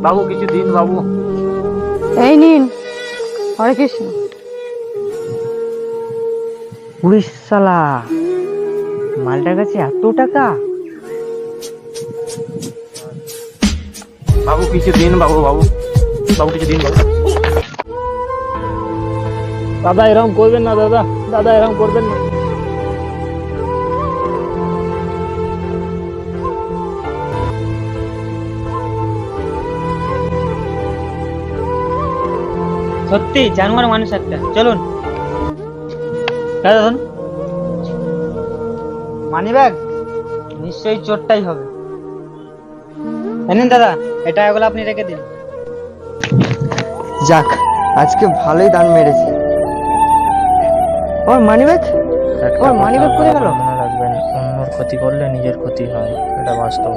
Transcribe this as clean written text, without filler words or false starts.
বাবু কিছু দিন বাবু। এই নিন, হরে কৃষ্ণ। পুলিশ শালা, মালটার কাছে এত টাকা? বাবু কিছু দিন বাবু, বাবু বাবু কিছু দিন বাবু। দাদা এরকম করবেন না, দাদা দাদা এরকম করবেন না। সত্যি জানোয়ার মানুষ একটা, চলুন। দাদা মানি ব্যাগ, নিশ্চয়ই চোরটাই হবে। জানেন দাদা, এটা এগুলো আপনি রেখে দিন। যাক, আজকে ভালোই দান মেরেছে। ওর মানি ব্যাগ, ওর মানি ব্যাগ করে গেল। মনে রাখবেন, অন্যর ক্ষতি করলে নিজের ক্ষতি হয়, এটা বাস্তব।